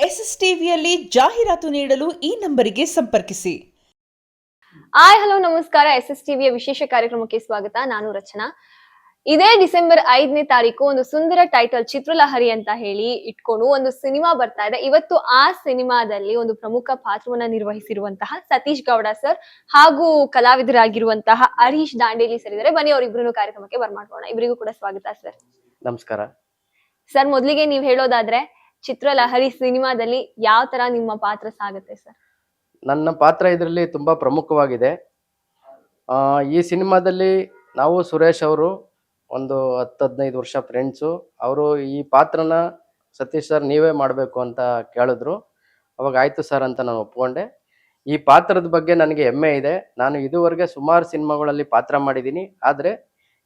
ಎಸ್ಎಸ್ಟಿವಿಯಲ್ಲಿ ಜಾಹೀರಾತು ನೀಡಲು ಈ ನಂಬರಿಗೆ ಸಂಪರ್ಕಿಸಿ. ಹಲೋ ನಮಸ್ಕಾರ. ಎಸ್ಎಸ್ಟಿವಿಯ ವಿಶೇಷ ಕಾರ್ಯಕ್ರಮಕ್ಕೆ ಸ್ವಾಗತ. ನಾನು ರಚನಾ. ಇದೇ ಡಿಸೆಂಬರ್ 5ನೇ ತಾರೀಕು ಒಂದು ಸುಂದರ ಟೈಟಲ್ ಚಿತ್ರಲಹರಿ ಅಂತ ಹೇಳಿ ಇಟ್ಕೊಂಡು ಒಂದು ಸಿನಿಮಾ ಬರ್ತಾ ಇದೆ. ಇವತ್ತು ಆ ಸಿನಿಮಾದಲ್ಲಿ ಒಂದು ಪ್ರಮುಖ ಪಾತ್ರವನ್ನ ನಿರ್ವಹಿಸಿರುವಂತಹ ಸತೀಶ್ ಗೌಡ ಸರ್ ಹಾಗೂ ಕಲಾವಿದರಾಗಿರುವಂತಹ ಹರೀಶ್ ದಾಂಡೇಲಿ ಸರ್ ಇದ್ದಾರೆ. ಬನ್ನಿ ಅವರಿಬ್ರು ಕಾರ್ಯಕ್ರಮಕ್ಕೆ ಬರ್ಮಾಡ್ಕೋಣ. ಇಬ್ಬರಿಗೂ ಕೂಡ ಸ್ವಾಗತ ಸರ್. ನಮಸ್ಕಾರ ಸರ್, ಮೊದಲಿಗೆ ನೀವು ಹೇಳೋದಾದ್ರೆ ಚಿತ್ರಲಹರಿ ಸಿನಿಮಾದಲ್ಲಿ ಯಾವ ತರ ನಿಮ್ಮ ಪಾತ್ರ ಸಾಗುತ್ತೆ ಸರ್? ನನ್ನ ಪಾತ್ರ ಇದರಲ್ಲಿ ತುಂಬ ಪ್ರಮುಖವಾಗಿದೆ. ಈ ಸಿನಿಮಾದಲ್ಲಿ ನಾವು ಸುರೇಶ್ ಅವರು ಒಂದು 10-15 ವರ್ಷ ಫ್ರೆಂಡ್ಸು. ಅವರು ಈ ಪಾತ್ರನ ಸತೀಶ್ ಸರ್ ನೀವೇ ಮಾಡಬೇಕು ಅಂತ ಕೇಳಿದ್ರು. ಅವಾಗ ಆಯಿತು ಸರ್ ಅಂತ ನಾನು ಒಪ್ಕೊಂಡೆ. ಈ ಪಾತ್ರದ ಬಗ್ಗೆ ನನಗೆ ಹೆಮ್ಮೆ ಇದೆ. ನಾನು ಇದುವರೆಗೆ ಸುಮಾರು ಸಿನಿಮಾಗಳಲ್ಲಿ ಪಾತ್ರ ಮಾಡಿದ್ದೀನಿ. ಆದರೆ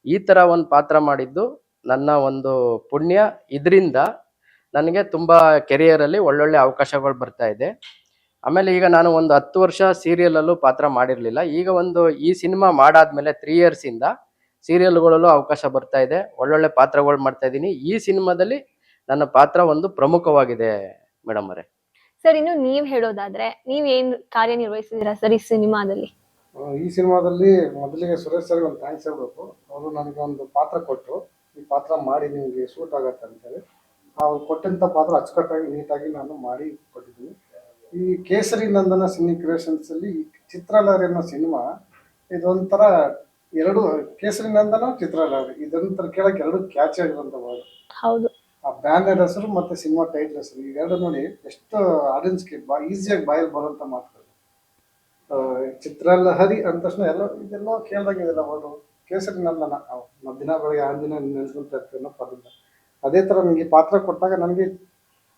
ಈ ಥರ ಒಂದು ಪಾತ್ರ ಮಾಡಿದ್ದು ನನ್ನ ಒಂದು ಪುಣ್ಯ. ಇದರಿಂದ ನನಗೆ ತುಂಬ ಕೆರಿಯರಲ್ಲಿ ಒಳ್ಳೊಳ್ಳೆ ಅವಕಾಶಗಳು ಬರ್ತಾ ಇದೆ. ಆಮೇಲೆ ಈಗ ನಾನು ಒಂದು 10 ವರ್ಷ ಸೀರಿಯಲಲ್ಲೂ ಪಾತ್ರ ಮಾಡಿರಲಿಲ್ಲ. ಈಗ ಈ ಸಿನಿಮಾ ಮಾಡಾದ್ಮೇಲೆ 3 ಇಯರ್ಸಿಂದ ಸೀರಿಯಲ್ಗಳಲ್ಲೂ ಅವಕಾಶ ಬರ್ತಾ ಇದೆ. ಒಳ್ಳೊಳ್ಳೆ ಪಾತ್ರಗಳು ಮಾಡ್ತಾ ಇದ್ದೀನಿ. ಈ ಸಿನಿಮಾದಲ್ಲಿ ನನ್ನ ಪಾತ್ರ ಒಂದು ಪ್ರಮುಖವಾಗಿದೆ ಮೇಡಮ್ ಅವರೇ. ಸರ್, ಇನ್ನು ನೀವ್ ಹೇಳೋದಾದ್ರೆ ನೀವೇನ್ ಕಾರ್ಯನಿರ್ವಹಿಸಿದಿರಾ ಸರ್ ಈ ಸಿನಿಮಾದಲ್ಲಿ? ಈ ಸಿನಿಮಾದಲ್ಲಿ ಮೊದಲಿಗೆ ಸುರೇಶ್ ಸರ್ಗೆ ಒಂದು ಥ್ಯಾಂಕ್ಸ್ ಹೇಳ್ಬೇಕು. ಅವರು ನನಗೆ ಒಂದು ಪಾತ್ರ ಕೊಟ್ಟರು. ಈ ಪಾತ್ರ ಮಾಡಿ ನಿಮಗೆ ಸೂಟ್ ಆಗತ್ತೆ ಅಂತೇಳಿ ಅವ್ರು ಕೊಟ್ಟಂಥ ಪಾತ್ರ ಅಚ್ಚುಕಟ್ಟಾಗಿ ನೀಟಾಗಿ ನಾನು ಮಾಡಿ ಕೊಟ್ಟಿದ್ದೀನಿ. ಈ ಕೇಸರಿ ನಂದನ ಸಿನಿ ಕ್ರಿಯೇಷನ್ಸ್ ಅಲ್ಲಿ ಚಿತ್ರಲಹರಿ ಅನ್ನೋ ಸಿನಿಮಾ ಇದೊಂಥರ ಎರಡು, ಕೇಸರಿ ನಂದನ ಚಿತ್ರಲಹರಿ ಇದೊಂಥರ ಕೇಳಕ್ಕೆ ಎರಡು ಕ್ಯಾಚ್ ಆಗಿರುವಂತ ವರ್ಡ್. ಹೌದು. ಆ ಬ್ಯಾನರ್ ಹೆಸರು ಮತ್ತೆ ಸಿನಿಮಾ ಟೈಟಲ್ ಹೆಸರು ಇವೆರಡು ನೋಡಿ ಎಷ್ಟು ಆಡಿಯನ್ಸ್ಗೆ ಈಸಿಯಾಗಿ ಬಾಯಲ್ಲಿ ಬರುವಂತ ಮಾತುಗಳು. ಚಿತ್ರಲಹರಿ ಅಂದ ತಕ್ಷಣ ಇದೆಲ್ಲ ಕೇಳ್ದಾಗಿದೆಲ್ಲ ಅವರು ಕೇಸರಿ ನಂದನ ದಿನ ಬೆಳಗ್ಗೆ ಆಂದಿನ ನೆನೆಸ್ಕೊಂತ ಇರ್ತೀವಿ ಅನ್ನೋ ಪದದಿಂದ. ಅದೇ ಥರ ನನಗೆ ಪಾತ್ರ ಕೊಟ್ಟಾಗ ನನಗೆ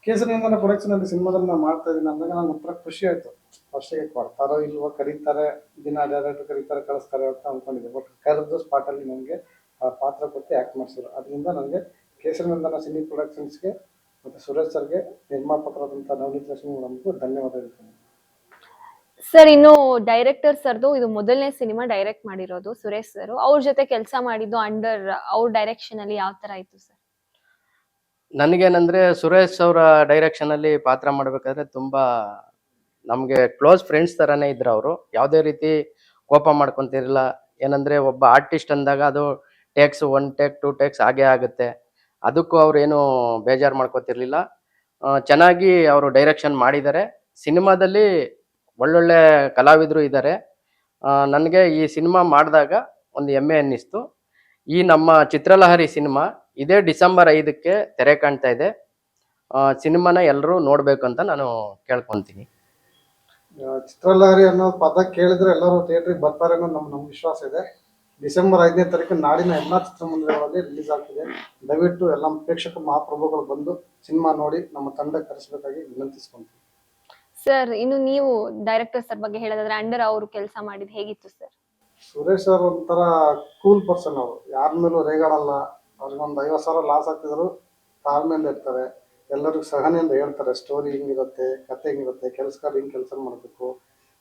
ಕೇಸರಿ ನಂದನ ಪ್ರೊಡಕ್ಷನ್ ಅಲ್ಲಿ ಸಿನಿಮಾದಲ್ಲಿ ನಾವು ಮಾಡ್ತಾ ಇದ್ದೀನಿ ಅಂದಾಗ ನಂಗೆ ಒಂಥರ ಖುಷಿ ಆಯ್ತು. ಫಸ್ಟಿಗೆ ಕೊಡ್ತಾರೋ ಇಲ್ವೋ, ಕರೀತಾರೆ, ದಿನ ಡೈರೆಕ್ಟರ್ ಕರೀತಾರೆ ಕಳಿಸ್ತಾರೆ ಅಂತ ಅಂದ್ಕೊಂಡಿದ್ದೆ. ಬಟ್ ಕರೆದು ಸ್ಪಾಟಲ್ಲಿ ನನಗೆ ಆ ಪಾತ್ರ ಕೊಟ್ಟು ಆ್ಯಕ್ಟ್ ಮಾಡಿಸಿದ್ರು. ಅದರಿಂದ ನನಗೆ ಕೇಸರಿ ನಂದನ ಸಿನಿ ಪ್ರೊಡಕ್ಷನ್ಸ್ಗೆ ಮತ್ತು ಸುರೇಶ್ ಸರ್ಗೆ, ನಿರ್ಮಾಪಕರಾದಂಥ ನವನೀತ್ ಲಕ್ಷ್ಮಿ ಮೇಡಮ್ಗೂ ಧನ್ಯವಾದ ಹೇಳ್ತೀನಿ. ಸರ್, ಇನ್ನು ಡೈರೆಕ್ಟರ್ ಸರ್ದು ಇದು ಮೊದಲನೇ ಸಿನಿಮಾ ಡೈರೆಕ್ಟ್ ಮಾಡಿರೋದು ಸುರೇಶ್ ಸರ್. ಅವ್ರ ಜೊತೆ ಕೆಲಸ ಮಾಡಿದ್ದು ಅಂಡರ್ ಅವ್ರ ಡೈರೆಕ್ಷನ್ ಅಲ್ಲಿ ಯಾವ ತರ ಇತ್ತು ಸರ್? ನನಗೇನಂದರೆ ಸುರೇಶ್ ಅವರ ಡೈರೆಕ್ಷನಲ್ಲಿ ಪಾತ್ರ ಮಾಡಬೇಕಾದ್ರೆ ತುಂಬ ನಮಗೆ ಕ್ಲೋಸ್ ಫ್ರೆಂಡ್ಸ್ ಥರನೇ ಇದ್ರು ಅವರು. ಯಾವುದೇ ರೀತಿ ಕೋಪ ಮಾಡ್ಕೊತಿರಲಿಲ್ಲ. ಏನಂದರೆ ಒಬ್ಬ ಆರ್ಟಿಸ್ಟ್ ಅಂದಾಗ ಅದು ಟೇಕ್ಸ್ 1 ಟೇಕ್ 2 ಟೇಕ್ಸ್ ಆಗೇ ಆಗುತ್ತೆ. ಅದಕ್ಕೂ ಅವರೇನು ಬೇಜಾರು ಮಾಡ್ಕೊತಿರ್ಲಿಲ್ಲ. ಚೆನ್ನಾಗಿ ಅವರು ಡೈರೆಕ್ಷನ್ ಮಾಡಿದ್ದಾರೆ. ಸಿನಿಮಾದಲ್ಲಿ ಒಳ್ಳೊಳ್ಳೆ ಕಲಾವಿದರು ಇದ್ದಾರೆ. ನನಗೆ ಈ ಸಿನಿಮಾ ಮಾಡಿದಾಗ ಒಂದು ಹೆಮ್ಮೆ ಅನ್ನಿಸ್ತು. ಈ ನಮ್ಮ ಚಿತ್ರಲಹರಿ ಸಿನಿಮಾ ಇದೇ ಡಿಸೆಂಬರ್ 5ಕ್ಕೆ ತೆರೆ ಕಾಣ್ತಾ ಇದೆ. ಸಿನಿಮಾನ ಎಲ್ಲರೂ ನೋಡ್ಬೇಕು ಅಂತ ನಾನು ಕೇಳ್ಕೊತೀನಿ. ಚಿತ್ರಲಹರಿ ಅನ್ನೋ ಪದ ಕೇಳಿದ್ರೆ ಎಲ್ಲರೂ ಥಿಯೇಟ್ರಿಗೆ ಬರ್ತಾರೆ ಅನ್ನೋದು ನಮ್ಮ ವಿಶ್ವಾಸ ಇದೆ. ಡಿಸೆಂಬರ್ 5ನೇ ತಾರೀಕು ನಾಡಿನ ಎಲ್ಲ ಚಿತ್ರಮಂದಿರಗಳಲ್ಲಿ ರಿಲೀಸ್ ಆಗ್ತಿದೆ. ದಯವಿಟ್ಟು ಎಲ್ಲ ಪ್ರೇಕ್ಷಕ ಮಹಾಪ್ರಭುಗಳು ಬಂದು ಸಿನಿಮಾ ನೋಡಿ ನಮ್ಮ ತಂಡ ಕರೆಸಬೇಕಾಗಿ ವಿನಂತಿಸ್ಕೊಂತೀವಿ. ಸರ್, ಇನ್ನು ನೀವು ಡೈರೆಕ್ಟರ್ ಸರ್ ಬಗ್ಗೆ ಹೇಳೋದಾದ್ರೆ ಅಂಡರ್ ಅವರು ಕೆಲಸ ಮಾಡಿದ್ ಹೇಗಿತ್ತು ಸರ್? ಸುರೇಶ್ ಸರ್ ಒಂಥರ ಕೂಲ್ ಪರ್ಸನ್. ಅವರು ಯಾರ ಮೇಲೂ ರೇಗಾಡಲ್ಲ. ಅವ್ರಿಗೊಂದು 50,000 ಲಾಸ್ ಆಗ್ತಿದ್ರು ತಾಳ್ಮೆಯಿಂದ ಇರ್ತಾರೆ. ಎಲ್ಲರಿಗೂ ಸಹನೆಯಿಂದ ಹೇಳ್ತಾರೆ ಸ್ಟೋರಿ ಹಿಂಗಿರುತ್ತೆ, ಕತೆ ಹಿಂಗಿರುತ್ತೆ, ಕೆಲಸಗಾರ ಹಿಂಗೆ ಕೆಲಸ ಮಾಡಬೇಕು,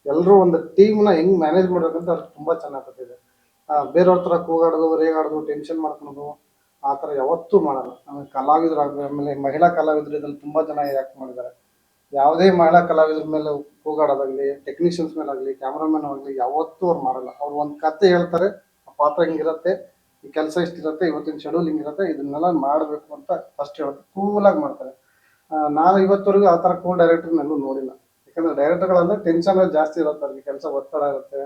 ಎಲ್ಲರೂ ಒಂದು ಟೀಮ್ನ ಹೆಂಗೆ ಮ್ಯಾನೇಜ್ ಮಾಡ್ಬೇಕಂತ ಅವ್ರಿಗೆ ತುಂಬ ಚೆನ್ನಾಗಿ ಗೊತ್ತಿದೆ. ಬೇರೆಯವ್ರ ಥರ ಕೂಗಾಡೋದು, ರೇಗಾಡೋದು, ಟೆನ್ಷನ್ ಮಾಡ್ಕೊಳೋದು ಆ ಥರ ಯಾವತ್ತೂ ಮಾಡಲ್ಲ. ಆಮೇಲೆ ಕಲಾವಿದರು ಆಮೇಲೆ ಮಹಿಳಾ ಕಲಾವಿದರು ಇದ್ರಲ್ಲಿ ತುಂಬ ಜನ ಆ್ಯಕ್ಟ್ ಮಾಡಿದ್ದಾರೆ. ಯಾವುದೇ ಮಹಿಳಾ ಕಲಾವಿದ್ರ ಮೇಲೆ ಕೂಗಾಡೋದಾಗಲಿ, ಟೆಕ್ನಿಷಿಯನ್ಸ್ ಮೇಲೆ ಆಗಲಿ, ಕ್ಯಾಮ್ರಾಮನ್ ಆಗಲಿ ಯಾವತ್ತೂ ಅವ್ರು ಮಾಡಲ್ಲ. ಅವ್ರು ಒಂದು ಕತೆ ಹೇಳ್ತಾರೆ, ಆ ಪಾತ್ರ ಹಿಂಗಿರುತ್ತೆ, ಈ ಕೆಲಸ ಇಷ್ಟಿರುತ್ತೆ, ಇವತ್ತಿನ ಶೆಡ್ಯೂಲ್ ಹಿಂಗಿರುತ್ತೆ, ಇದನ್ನೆಲ್ಲ ಮಾಡಬೇಕು ಅಂತ ಫಸ್ಟ್ ಹೇಳುತ್ತೆ. ಕೂಲಾಗಿ ಮಾಡ್ತಾರೆ. ನಾನು ಇವತ್ತವರೆಗೂ ಆ ಥರ ಕೂಲ್ ಡೈರೆಕ್ಟರ್ನೆಲ್ಲೂ ನೋಡಿಲ್ಲ. ಯಾಕಂದರೆ ಡೈರೆಕ್ಟರ್ಗಳಂದ್ರೆ ಟೆನ್ಷನ್ ಜಾಸ್ತಿ ಇರುತ್ತೆ, ಅವ್ರಿಗೆ ಕೆಲಸ ಒತ್ತಡ ಇರುತ್ತೆ,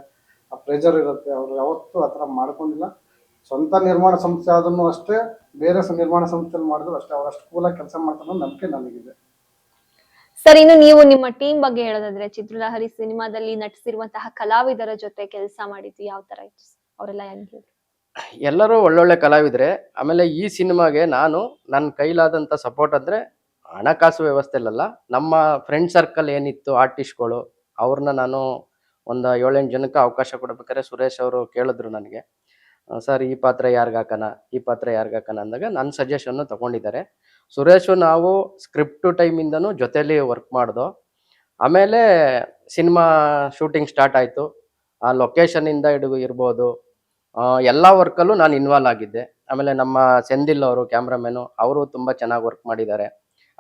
ಆ ಪ್ರೆಷರ್ ಇರುತ್ತೆ. ಅವರು ಯಾವತ್ತೂ ಆ ಥರ ಮಾಡ್ಕೊಂಡಿಲ್ಲ. ಸ್ವಂತ ನಿರ್ಮಾಣ ಸಂಸ್ಥೆ ಆದ್ರೂ ಅಷ್ಟೇ, ಬೇರೆ ನಿರ್ಮಾಣ ಸಂಸ್ಥೆಯಲ್ಲಿ ಮಾಡಿದ್ರು ಅಷ್ಟೇ, ಅವರಷ್ಟು ಕೂಲಾಗಿ ಕೆಲಸ ಮಾಡ್ತಾರೆ ಅನ್ನೋ ನಂಬಿಕೆ ನನಗಿದೆ. ಸರ್, ಇನ್ನು ನೀವು ನಿಮ್ಮ ಟೀಮ್ ಬಗ್ಗೆ ಹೇಳೋದಾದ್ರೆ ಚಿತ್ರಲಹರಿ ಸಿನಿಮಾದಲ್ಲಿ ನಟಿಸಿರುವಂತಹ ಕಲಾವಿದರ ಜೊತೆ ಕೆಲಸ ಮಾಡಿದ್ದು ಯಾವ ತರ ಇತ್ತು? ಅವರೆಲ್ಲ ಹೆಂಗೆ? ಎಲ್ಲರೂ ಒಳ್ಳೊಳ್ಳೆ ಕಲಾವಿದರೆ. ಆಮೇಲೆ ಈ ಸಿನಿಮಾಗೆ ನಾನು ನನ್ನ ಕೈಲಾದಂಥ ಸಪೋರ್ಟ್ ಅಂದರೆ ಹಣಕಾಸು ವ್ಯವಸ್ಥೆಯಲ್ಲ, ನಮ್ಮ ಫ್ರೆಂಡ್ ಸರ್ಕಲ್ ಏನಿತ್ತು ಆರ್ಟಿಸ್ಟ್ಗಳು ಅವ್ರನ್ನ ನಾನು ಒಂದು 7-8 ಜನಕ್ಕೆ ಅವಕಾಶ ಕೊಡ್ಬೇಕಾದ್ರೆ ಸುರೇಶ್ ಅವರು ಕೇಳಿದ್ರು ನನಗೆ, ಸರ್ ಈ ಪಾತ್ರ ಯಾರಿಗೆ ಹಾಕೋಣ, ಈ ಪಾತ್ರ ಯಾರಿಗೆ ಹಾಕೋಣ ಅಂದಾಗ ನನ್ನ ಸಜೆಷನ್ನು ತೊಗೊಂಡಿದ್ದಾರೆ. ಸುರೇಶು ನಾವು ಸ್ಕ್ರಿಪ್ಟು ಟೈಮಿಂದನೂ ಜೊತೆಯಲ್ಲಿ ವರ್ಕ್ ಮಾಡ್ದೋ. ಆಮೇಲೆ ಸಿನಿಮಾ ಶೂಟಿಂಗ್ ಸ್ಟಾರ್ಟ್ ಆಯಿತು. ಆ ಲೊಕೇಶನಿಂದ ಇರ್ಬೋದು, ಎಲ್ಲ ವರ್ಕಲ್ಲೂ ನಾನು ಇನ್ವಾಲ್ವ್ ಆಗಿದ್ದೆ. ಆಮೇಲೆ ನಮ್ಮ ಸೆಂದಿಲ್ ಅವರು ಕ್ಯಾಮ್ರಾಮನ್ನು ಅವರು ತುಂಬ ಚೆನ್ನಾಗಿ ವರ್ಕ್ ಮಾಡಿದ್ದಾರೆ.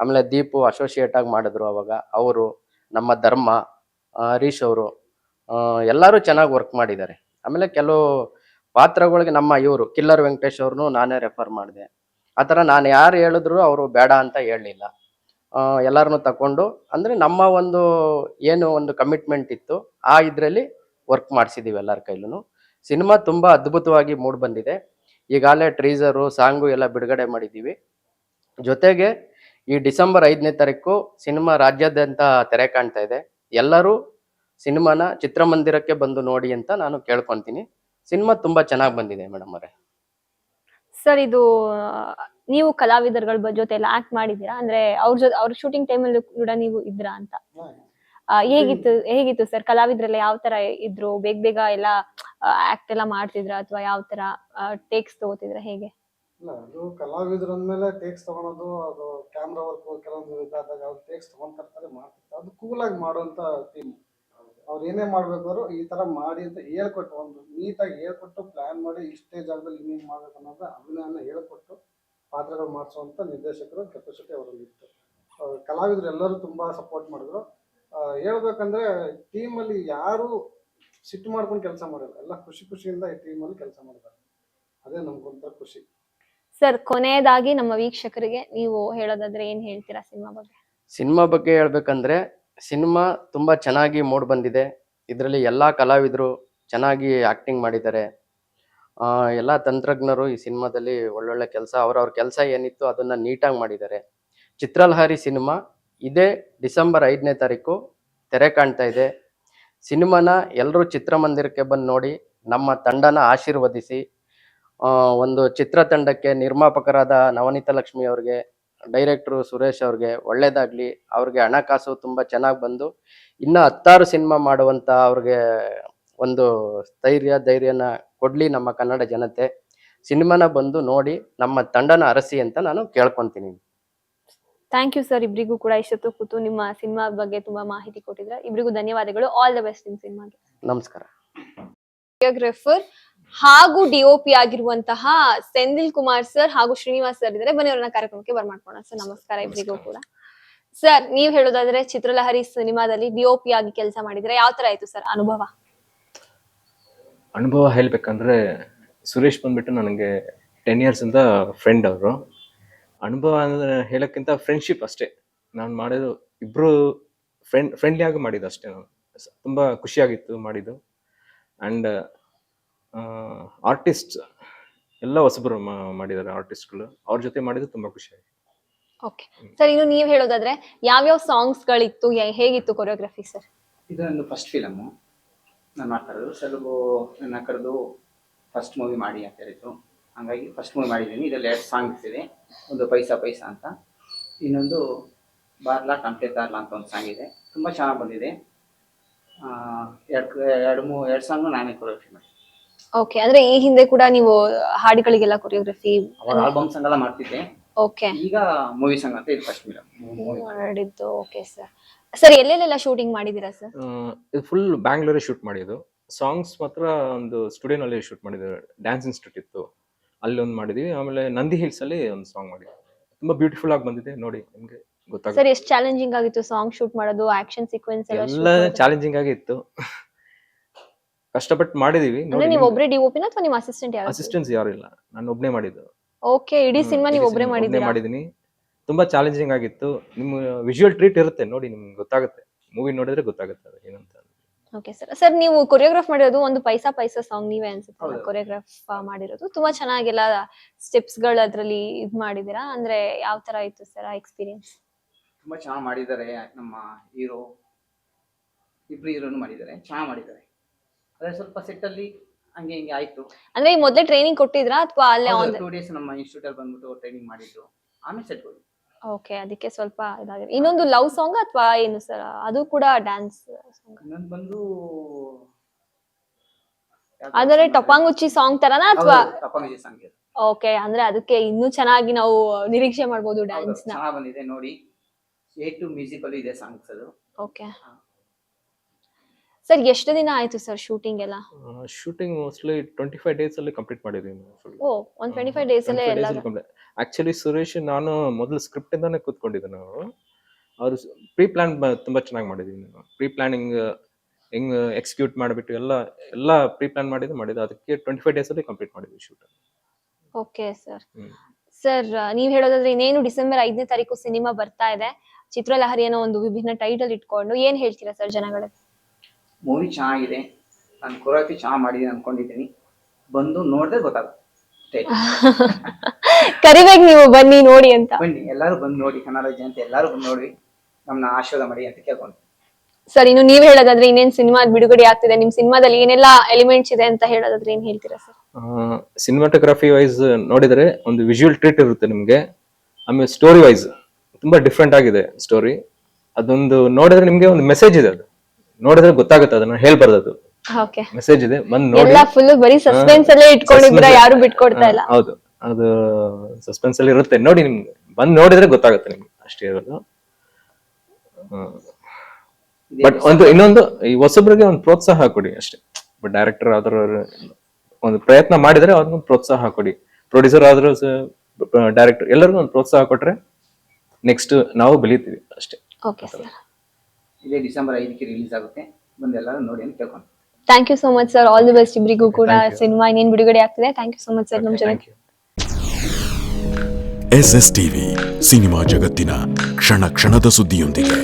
ಆಮೇಲೆ ದೀಪು ಅಸೋಸಿಯೇಟ್ ಆಗಿ ಮಾಡಿದ್ರು ಅವಾಗ, ಅವರು, ನಮ್ಮ ಧರ್ಮ, ಹರೀಶ್ ಅವರು, ಎಲ್ಲರೂ ಚೆನ್ನಾಗಿ ವರ್ಕ್ ಮಾಡಿದ್ದಾರೆ. ಆಮೇಲೆ ಕೆಲವು ಪಾತ್ರಗಳಿಗೆ ನಮ್ಮ ಇವರು ಕಿಲ್ಲರ್ ವೆಂಕಟೇಶ್ ಅವ್ರನ್ನೂ ನಾನೇ ರೆಫರ್ ಮಾಡಿದೆ. ಆ ಥರ ನಾನು ಯಾರು ಹೇಳಿದ್ರು ಅವರು ಬೇಡ ಅಂತ ಹೇಳಲಿಲ್ಲ. ಎಲ್ಲರನ್ನೂ ತಗೊಂಡು ಅಂದರೆ ನಮ್ಮ ಒಂದು ಏನು ಒಂದು ಕಮಿಟ್ಮೆಂಟ್ ಇತ್ತು ಆ ಇದರಲ್ಲಿ ವರ್ಕ್ ಮಾಡಿಸಿದ್ದೀವಿ ಎಲ್ಲರ ಕೈಲೂ. ಸಿನಿಮಾ ತುಂಬ ಅದ್ಭುತವಾಗಿ ಮೂಡಿ ಬಂದಿದೆ. ಈಗಾಗಲೇ ಟ್ರೀಸರು ಸಾಂಗು ಎಲ್ಲ ಬಿಡುಗಡೆ ಮಾಡಿದ್ದೀವಿ. ಜೊತೆಗೆ ಈ ಡಿಸೆಂಬರ್ 5ನೇ ತಾರೀಕು ಸಿನಿಮಾ ರಾಜ್ಯಾದ್ಯಂತ ತೆರೆ ಕಾಣ್ತಾ ಇದೆ. ಎಲ್ಲರೂ ಸಿನಿಮಾನ ಚಿತ್ರಮಂದಿರಕ್ಕೆ ಬಂದು ನೋಡಿ ಅಂತ ನಾನು ಕೇಳ್ಕೊತೀನಿ. ಸಿನಿಮಾ ತುಂಬಾ ಚೆನ್ನಾಗಿ ಬಂದಿದೆ ಮೇಡಮ್ ಅವರೇ. ಸರ್ ಇದು ನೀವು ಕಲಾವಿದರುಗಳ ಜೊತೆ ಎಲ್ಲ ಆಕ್ಟ್ ಮಾಡಿದೀರಾ? ಅಂದ್ರೆ ಅವ್ರ ಶೂಟಿಂಗ್ ಟೈಮಲ್ಲೂ ಕೂಡ ನೀವು ಇದ್ರಾ ಅಂತ? ಹೇಗಿತ್ತು ಸರ್? ಕಲಾವಿದ್ರೆಲ್ಲ ಯಾವ ತರ ಇದ್ರು? ಬೇಗ ಎಲ್ಲ ಆಕ್ಟ್ ಎಲ್ಲ ಮಾಡ್ತಿದ್ರ ಅಥವಾ ಯಾವ ತರ ಟೇಕ್ಸ್ ತಗೋತಿದ್ರ, ಹೇಗೆ? ಇಲ್ಲ, ಅದು ಕಲಾವಿದ್ರು ಅಂದ್ಮೇಲೆ ಟೇಕ್ಸ್ ತಗೊಳೋದು, ಅದು ಕ್ಯಾಮ್ರಾ ವರ್ಕ್ ಕೆಲವೊಂದು ಇದಾದಾಗ ಅವ್ರು ಟೇಕ್ಸ್ ತಗೊಂತಿರ್ತಾರೆ, ಮಾಡ್ತಿರ್ತಾರೆ. ಅದು ಕೂಲಾಗಿ ಮಾಡುವಂತ ಟೀಮ್. ಅವ್ರು ಏನೇ ಮಾಡ್ಬೇಕಾದ್ರು ಈ ತರ ಮಾಡಿ ಅಂತ ಹೇಳ್ಕೊಟ್ಟು, ಒಂದು ನೀಟಾಗಿ ಹೇಳ್ಕೊಟ್ಟು ಪ್ಲಾನ್ ಮಾಡಿ ಇಷ್ಟೇ ಜಾಗದಲ್ಲಿ ಹಿಂಗೆ ಮಾಡ್ಬೇಕು ಅನ್ನೋದು ಅಭಿನಯನ ಹೇಳ್ಕೊಟ್ಟು ಪಾತ್ರಗಳು ಮಾಡಿಸುವಂತ ನಿರ್ದೇಶಕರು ಕೆಪಾಸಿಟಿ ಅವರಲ್ಲಿ ಇತ್ತು. ಕಲಾವಿದರು ಎಲ್ಲರೂ ತುಂಬಾ ಸಪೋರ್ಟ್ ಮಾಡಿದ್ರು. ಹೇಳ್ಬೇಕಂದ್ರೆ ಟೀಮಲ್ಲಿ ಯಾರು ಸಿಟ್ಟು ಮಾಡ್ಕೊಂಡು ಕೆಲಸ ಮಾಡಿಲ್ಲ, ಎಲ್ಲ ಖುಷಿಯಿಂದ ಈ ಟೀಮಲ್ಲಿ ಕೆಲಸ ಮಾಡಿದ್ದಾರೆ. ಅದೇ ನಮ್ಗೊಂಥರ ಖುಷಿ. ಸರ್, ಕೊನೆಯದಾಗಿ ನಮ್ಮ ವೀಕ್ಷಕರಿಗೆ ನೀವು ಹೇಳೋದಾದ್ರೆ ಏನ್ ಹೇಳ್ತೀರಾ ಸಿನಿಮಾ ಬಗ್ಗೆ? ಸಿನಿಮಾ ಬಗ್ಗೆ ಹೇಳ್ಬೇಕಂದ್ರೆ ಸಿನಿಮಾ ತುಂಬಾ ಚೆನ್ನಾಗಿ ಮೂಡ್ ಬಂದಿದೆ. ಇದರಲ್ಲಿ ಎಲ್ಲಾ ಕಲಾವಿದರು ಚೆನ್ನಾಗಿ ಆಕ್ಟಿಂಗ್ ಮಾಡಿದ್ದಾರೆ. ಎಲ್ಲ ತಂತ್ರಜ್ಞರು ಈ ಸಿನಿಮಾದಲ್ಲಿ ಒಳ್ಳೊಳ್ಳೆ ಕೆಲಸ, ಅವ್ರವ್ರ ಕೆಲಸ ಏನಿತ್ತು ಅದನ್ನ ನೀಟಾಗಿ ಮಾಡಿದ್ದಾರೆ. ಚಿತ್ರಲಹರಿ ಸಿನಿಮಾ ಇದೇ ಡಿಸೆಂಬರ್ 5ನೇ ತಾರೀಕು ತೆರೆ ಕಾಣ್ತಾ ಇದೆ. ಸಿನಿಮಾನ ಎಲ್ಲರೂ ಚಿತ್ರಮಂದಿರಕ್ಕೆ ಬಂದು ನೋಡಿ ನಮ್ಮ ತಂಡನ ಆಶೀರ್ವದಿಸಿ. ಒಂದು ಚಿತ್ರತಂಡಕ್ಕೆ ನಿರ್ಮಾಪಕರಾದ ನವನೀತ ಲಕ್ಷ್ಮಿ ಅವ್ರಿಗೆ, ಡೈರೆಕ್ಟ್ರು ಸುರೇಶ್ ಅವ್ರಿಗೆ ಒಳ್ಳೇದಾಗ್ಲಿ. ಅವ್ರಿಗೆ ಹಣಕಾಸು ತುಂಬ ಚೆನ್ನಾಗಿ ಬಂದು ಇನ್ನೂ 10 ಸಿನಿಮಾ ಮಾಡುವಂಥ ಅವ್ರಿಗೆ ಒಂದು ಧೈರ್ಯನ ಕೊಡ್ಲಿ ನಮ್ಮ ಕನ್ನಡ ಜನತೆ. ಸಿನಿಮಾನ ಬಂದು ನೋಡಿ ನಮ್ಮ ತಂಡನ ಅರಸಿ ಅಂತ ನಾನು ಕೇಳ್ಕೊತೀನಿ. ಥ್ಯಾಂಕ್ ಯು ಸರ್, ಇಬ್ರಿಗೂ ಕೂಡ ಇಷ್ಟೊತ್ತು ಕೂತು ನಿಮ್ಮ ಸಿನಿಮಾ ಬಗ್ಗೆ ತುಂಬಾ ಮಾಹಿತಿ ಕೊಟ್ಟಿದ್ರೆ. ಇಬ್ರಿಗೂ ಧನ್ಯವಾದಗಳು. ಆಲ್ ದ ಬೆಸ್ಟ್ ನಿಮ್ ಸಿನಿಮಾಗೆ. ನಮಸ್ಕಾರ. ಕೊರಿಯೋಗ್ರಾಫರ್ ಹಾಗೂ ಡಿಒಪಿ ಆಗಿರುವಂತಹ ಸೆಂದಿಲ್ ಕುಮಾರ್ ಸರ್ ಹಾಗೂ ಶ್ರೀನಿವಾಸ್ ಸರ್ ಇದ್ದಾರೆ. ಬನ್ನಿ ಅವರನ್ನ ಕಾರ್ಯಕ್ರಮಕ್ಕೆ ಬರ್ಮಾಡ್ಕೊಳ್ಳೋಣ. ಸರ್ ನಮಸ್ಕಾರ ಇಬ್ರಿಗೂ ಕೂಡ. ಸರ್, ನೀವ್ ಹೇಳೋದಾದ್ರೆ ಚಿತ್ರಲಹರಿ ಸಿನಿಮಾದಲ್ಲಿ ಡಿಒಪಿ ಆಗಿ ಕೆಲಸ ಮಾಡಿದ್ರೆ ಯಾವ ತರ ಆಯ್ತು ಸರ್ ಅನುಭವ? ಹೇಳ್ಬೇಕಂದ್ರೆ ಸುರೇಶ್ ಬಂದ್ಬಿಟ್ಟು ನನಗೆ 10 years ಇಂದ ಫ್ರೆಂಡ್ ಅವರು. ಅನುಭವ ಅಂದ್ರೆ ಹೇಳಕ್ಕಿಂತ ಫ್ರೆಂಡ್ಶಿಪ್ ಅಷ್ಟೇ. ನಾನು ಮಾಡೋದು ಇಬ್ರು ಫ್ರೆಂಡ್ಲಿ ಆಗಿ ಮಾಡಿದ್ದು ಅಷ್ಟೇ. ನಾನು ತುಂಬಾ ಖುಷಿಯಾಗಿತ್ತು ಮಾಡಿದ್ದು. ಅಂಡ್ ಆರ್ಟಿಸ್ಟ್ ಎಲ್ಲ ಹೊಸಬರು ಮಾಡಿದ್ದಾರೆ ಆರ್ಟಿಸ್ಟ್ಗಳು. ಅವ್ರ ಜೊತೆ ಮಾಡಿದ್ದು ತುಂಬಾ ಖುಷಿ ಆಯ್ತು. ಓಕೆ ಸರ್, ಇನ್ನು ನೀವ್ ಹೇಳೋದಾದ್ರೆ ಯಾವ್ಯಾವ ಸಾಂಗ್ಸ್ ಗಳಿತ್ತು, ಹೇಗಿತ್ತು ಕೊರಿಯೋಗ್ರಫಿ ಸರ್? ಇದೊಂದು ಫಸ್ಟ್ ಫಿಲಮು ನಾನು ಮಾಡ್ತಾ ಇರೋದು. ಸಲುಬು ನನ್ನ ಕರೆದು ಫಸ್ಟ್ ಮೂವಿ ಮಾಡಿ ಅಂತ ಹೇಳಿದ್ರು. ಹಾಗಾಗಿ ಫಸ್ಟ್ ಮೂವಿ ಮಾಡಿದ್ದೀನಿ. ಇದರಲ್ಲಿ 2 ಸಾಂಗ್ಸ್ ಇದೆ. ಒಂದು ಪೈಸಾ ಪೈಸಾ ಅಂತ, ಇನ್ನೊಂದು ಬಾರ್ಲಾ ಟಂಪ್ಲೆ ತಾರ್ಲಾ ಅಂತ ಒಂದು ಸಾಂಗ್ ಇದೆ. ತುಂಬ ಚೆನ್ನಾಗಿ ಬಂದಿದೆ. 2 ಸಾಂಗ್ನು ನಾನೇ ಕೊರಿಯೋಗ್ರಫಿ ಮಾಡಿ. ಓಕೆ, ಅಂದ್ರೆ ಈ ಹಿಂದೆ ಕೂಡ ನೀವು ಹಾಡುಗಳಿಗೆಲ್ಲ ಕೊರಿಯೋಗ್ರಫಿ ಅವಾಗ ಆಲ್ಬಮ್ ಸಾಂಗ್ ಎಲ್ಲ ಮಾಡ್ತಿದ್ದೆ. ಓಕೆ, ಈಗ ಮೂವಿ ಸಾಂಗ್ ಅಂತ ಇದು ಫಸ್ಟ್ ಫಿಲಮ್ ಮಾಡಿದ್ದು. Okay sir. ಸರ್, ಎಲ್ಲೆಲ್ಲೆಲ್ಲ ಶೂಟಿಂಗ್ ಮಾಡಿದೀರಾ ಸರ್? ಇದು ಫುಲ್ ಬ್ಯಾಂಗ್ಳೂರೇ ಶೂಟ್ ಮಾಡಿದ್ದು. ಸಾಂಗ್ಸ್ ಮಾತ್ರ ಒಂದು ಸ್ಟುಡಿಯೋನಲ್ಲಿ ಶೂಟ್ ಮಾಡಿದ್ದು. ಡ್ಯಾನ್ಸ್ ಇನ್ಸ್ಟಿಟ್ಯೂಟ್ ಇತ್ತು, ಅಲ್ಲಿ ಒಂದು ಮಾಡಿದ್ವಿ. ಆಮೇಲೆ ನಂದಿ ಹಿಲ್ಸ್ ಅಲ್ಲಿ ಒಂದು ಸಾಂಗ್ ಮಾಡಿದ್ವಿ. ತುಂಬಾ ಬ್ಯೂಟಿಫುಲ್ ಆಗಿ ಬಂದಿದೆ, ನೋಡಿ ನಿಮ್ಗೆ ಗೊತ್ತಾಗುತ್ತೆ. ಸರ್, ಎಷ್ಟು ಚಾಲೆಂಜಿಂಗ್ ಆಗಿತ್ತು ಸಾಂಗ್ ಶೂಟ್ ಮಾಡೋದು, ಆಕ್ಷನ್ ಸೀಕ್ವೆನ್ಸ್ ಎಲ್ಲ ಚಾಲೆಂಜಿಂಗ್ ಆಗಿ ಇತ್ತು. ಕಷ್ಟಪಟ್ಟು ಮಾಡಿದೀವಿ. ಅಂದ್ರೆ ನೀವು ಒಬ್ಬರೇ ಡಿಒಪಿನ ಅಥವಾ ನಿಮ್ಮ ಅಸಿಸ್ಟೆಂಟ್ ಯಾರು? ಅಸಿಸ್ಟೆಂಟ್ಸ್ ಯಾರು ಇಲ್ಲ, ನಾನು ಒಬ್ನೇ ಮಾಡಿದ್ದು. ಓಕೆ, ಇಡೀ ಸಿನಿಮಾ ನೀವು ಒಬ್ಬರೇ ಮಾಡಿದ್ದೀನಿ. ತುಂಬಾ ಚಾಲೆಂಜಿಂಗ್ ಆಗಿತ್ತು. ನಿಮ್ಮ ವಿಜುವಲ್ ಟ್ರೀಟ್ ಇರುತ್ತೆ, ನೋಡಿ ನಿಮ್ಗೆ ಗೊತ್ತಾಗುತ್ತೆ. ಮೂವಿ ನೋಡಿದ್ರೆ ಗೊತ್ತಾಗುತ್ತೆ ಅದು ಏನಂತ. Okay sir. ಸರ್, ನೀವು ಕೊರಿಯೋಗ್ರಾಫ್ ಮಾಡಿರೋದು ಒಂದು ಪೈಸಾ ಪೈಸಾ ಸಾಂಗ್ ನೀವೇ ಅನ್ಸುತ್ತೆ ಕೊರಿಯೋಗ್ರಾಫ್ ಮಾಡಿರೋದು. ತುಂಬಾ ಚೆನ್ನಾಗೆಲ್ಲ ಸ್ಟೆಪ್ಸ್ ಗಳು ಅದ್ರಲ್ಲಿ ಇದ್ ಮಾಡಿದೀರಾ. ಅಂದ್ರೆ ಯಾವ ತರ ಇತ್ತು ಸರ್ ಆ ಎಕ್ಸ್ಪೀರಿಯನ್ಸ್? ತುಂಬ ಚೆನ್ನಾಗಿ ಮಾಡಿದ್ದಾರೆ. ನಮ್ಮ ಹೀರೋ ಇಬ್ರು ಹೀರೋನು ಮಾಡಿದ್ದಾರೆ, ಚೆನ್ನಾಗಿ ಮಾಡಿದ್ದಾರೆ. ಅದೇ ಸ್ವಲ್ಪ ಸೆಟ್ಟಲ್ಲಿ ಹಂಗೆ ಹಿಂಗೆ ಆಯ್ತು. ಅಂದ್ರೆ ಈ ಮೊದಲೇ ಟ್ರೈನಿಂಗ್ ಕೊಟ್ಟಿದ್ರಾ ಅಥವಾ ಅಲ್ಲೇ 2 days ನಮ್ಮ ಇನ್ಸ್ಟಿಟ್ಯೂಟ್ ಅಲ್ಲಿ ಬಂದ್ಬಿಟ್ಟು ಟ್ರೈನಿಂಗ್ ಮಾಡಿದ್ರು, ಆಮೇಲೆ ಸೆಟ್ ಹೋಗಿ. ಓಕೆ, ಅದಕ್ಕೆ ಸ್ವಲ್ಪ ಇದಾಗಿದೆ. ಇನ್ನೊಂದು ಲವ್ ಸಾಂಗ್ ಅಥವಾ ಏನು ಸರ್? ಅದು ಕೂಡ ಡ್ಯಾನ್ಸ್ ಸಾಂಗ್? ಇನ್ನೊಂದು ಬಂದು ಅಂದ್ರೆ ಟಪಾಂಗುಚ್ಚಿ ಸಾಂಗ್ ತರನಾ ಅಥವಾ? ಟಪಾಂಗುಚ್ಚಿ ಸಾಂಗ್. ಓಕೆ, ಅಂದ್ರೆ ಅದಕ್ಕೆ ಇನ್ನೂ ಚೆನ್ನಾಗಿ ನಾವು ನಿರೀಕ್ಷೆ ಮಾಡಬಹುದು ಡ್ಯಾನ್ಸ್ ನ. ಚೆನ್ನಾಗಿ ಬಂದಿದೆ ನೋಡಿ. A2 ಮ್ಯೂಸಿಕ್ ಅಲ್ಲಿ ಇದೆ ಸಾಂಗ್ಸ್ ಅದು. ಓಕೆ ಸರ್ ಎಷ್ಟು ದಿನ ಆಯ್ತು ಸರ್ ಶೂಟಿಂಗ್ ಎಲ್ಲ? ಶೂಟಿಂಗ್ ಮೋಸ್ಟ್ಲಿ 25 days ಅಲ್ಲಿ ಕಂಪ್ಲೀಟ್ ಮಾಡಿದೀನಿ ಫುಲ್. ಓ, ಒಂದ್ 25 days ಅಲ್ಲೇ ಎಲ್ಲ. ಆಕ್ಚುಲಿ ಸುರೇಶ್ ನಾನು ಮೊದಲು ಸ್ಕ್ರಿಪ್ಟ್ ಇಂದಾನೆ ಕೂತ್ಕೊಂಡಿದ್ದೆ. ನಾವು ಅವರು ಪ್ರೀ ಪ್ಲಾನ್ ತುಂಬಾ ಚೆನ್ನಾಗಿ ಮಾಡಿದೀವಿ. ಪ್ರೀ ಪ್ಲಾನಿಂಗ್ ಹೆಂಗ್ ಎಕ್ಸಿಕ್ಯೂಟ್ ಮಾಡಿಬಿಟ್ಟು ಎಲ್ಲ ಪ್ರೀ ಪ್ಲಾನ್ ಮಾಡಿದ್ದು ಅದಕ್ಕೆ 25 days ಅಲ್ಲಿ ಕಂಪ್ಲೀಟ್ ಮಾಡಿದ್ವಿ ಶೂಟ್. Okay sir. ಸರ್ ನೀವ್ ಹೇಳೋದಾದ್ರೆ ಇನ್ನೇನು ಡಿಸೆಂಬರ್ 5ನೇ ತಾರೀಕು ಸಿನಿಮಾ ಬರ್ತಾ ಇದೆ, ಚಿತ್ರಲಹರಿ ಅನ್ನೋ ಒಂದು ವಿಭಿನ್ನ ಟೈಟಲ್ ಇಟ್ಕೊಂಡು. ಏನ್ ಹೇಳ್ತೀರಾ ಸರ್ ಜನಗಳಿಗೆ? ಮೂವಿ ಚೆನ್ನಾಗಿದೆ, ನಾನು ಕೊರಿಯೋಗ್ರಫಿ ಚೆನ್ನಾಗಿ ಮಾಡಿದ್ದೀನಿ ಅನ್ಕೊಂಡಿದ್ದೀನಿ. ಬಂದು ನೋಡಿದ್ರೆ ಗೊತ್ತಾಗುತ್ತೆ. ಕರಿಬೇಕು ನೀವು, ಬನ್ನಿ ನೋಡಿ ಅಂತ. ಬನ್ನಿ, ಎಲ್ಲರೂ ಬಂದು ನೋಡಿ, ಕನ್ನಡ ಜನತೆ ಎಲ್ಲರೂ ಬಂದು ನೋಡಿ ನಮ್ಮನ್ನ ಆಶೀರ್ವಾದ ಮಾಡಿ ಅಂತ ಕೇಳ್ಕೊಂಡು. ಸರ್ ಇನ್ನು ನೀವ್ ಹೇಳೋದಾದ್ರೆ ಇನ್ನೇನ್ ಸಿನಿಮಾ ಬಿಡುಗಡೆ ಆಗ್ತಿದೆ, ನಿಮ್ ಸಿನಿಮಾದಲ್ಲಿ ಏನೆಲ್ಲ ಎಲಿಮೆಂಟ್ಸ್ ಇದೆ ಅಂತ ಹೇಳೋದಾದ್ರೆ ಏನ್ ಹೇಳ್ತೀರಾ ಸರ್? ಸಿನಿಮಾಟೋಗ್ರಫಿ ವೈಸ್ ನೋಡಿದ್ರೆ ಒಂದು ವಿಜುವಲ್ ಟ್ರೀಟ್ ಇರುತ್ತೆ ನಿಮ್ಗೆ. ಆಮೇಲೆ ಸ್ಟೋರಿ ವೈಸ್ ತುಂಬಾ ಡಿಫ್ರೆಂಟ್ ಆಗಿದೆ ಸ್ಟೋರಿ. ಅದೊಂದು ನೋಡಿದ್ರೆ ನಿಮ್ಗೆ ಒಂದು ಮೆಸೇಜ್ ಇದೆ, ಅದು ನೋಡಿದ್ರೆ ಗೊತ್ತಾಗುತ್ತೆ, ಅದನ್ನ ಹೇಳ್ಬಾರ್ದು, ಅದು ಓಕೆ ಮೆಸೇಜ್ ಇದೆ. ಬಂದ್ ನೋಡಿ. ಎಲ್ಲ ಫುಲ್ ಬರೀ ಸಸ್ಪೆನ್ಸ್ ಅಲ್ಲೇ ಇಟ್ಕೊಂಡಿದ್ರ, ಯಾರು ಬಿಟ್ಕೊಡ್ತಾ ಇಲ್ಲ. ಹೌದು, ಅದು ಸಸ್ಪೆನ್ಸ್ ಅಲ್ಲಿ ಇರುತ್ತೆ. ನೋಡಿ, ನಿಮ್ಗೆ ಬಂದ್ ನೋಡಿದ್ರೆ ಗೊತ್ತಾಗುತ್ತೆ ನಿಮ್ಗೆ, ಅಷ್ಟೇ ಇರೋದು. ಬಟ್ ಇನ್ನೊಂದು ಈ ಹೊಸಬ್ರಿಗೆ ಒಂದು ಪ್ರೋತ್ಸಾಹ ಕೊಡಿ ಅಷ್ಟೇ. ಬಟ್ ಡೈರೆಕ್ಟರ್ ಆದ್ರೂ ಒಂದು ಪ್ರಯತ್ನ ಮಾಡಿದ್ರೆ ಅವ್ರಿಗೊಂದು ಪ್ರೋತ್ಸಾಹ ಕೊಡಿ. ಪ್ರೊಡ್ಯೂಸರ್ ಆದ್ರೂ ಡೈರೆಕ್ಟರ್ ಎಲ್ಲರಿಗೂ ಒಂದು ಪ್ರೋತ್ಸಾಹ ಕೊಟ್ರೆ ನೆಕ್ಸ್ಟ್ ನಾವು ಬೆಳಿತೀವಿ ಅಷ್ಟೇ. Okay sir. ಇದೇ ಡಿಸೆಂಬರ್ 5ಕ್ಕೆ ರಿಲೀಸ್ ಆಗುತ್ತೆ, ಬಂದು ಎಲ್ಲರೂ ನೋಡಿ ಅಂತ ಕೇಳ್ಕೊಂಡು. Thank you so much sir, all the best ಇಬ್ರಿಗೂ ಕೂಡ. Thank you. ಸಿನಿಮಾ ಇನ್ನೇನ್ ಬಿಡುಗಡೆ ಆಗ್ತಿದೆ. Thank you so much sir ನಮ್ಮ ಜೊತೆ. Thank you. SSTV ಸಿನಿಮಾ ಜಗತ್ತಿನ ಕ್ಷಣ ಕ್ಷಣದ ಸುದ್ದಿಯೊಂದಿಗೆ.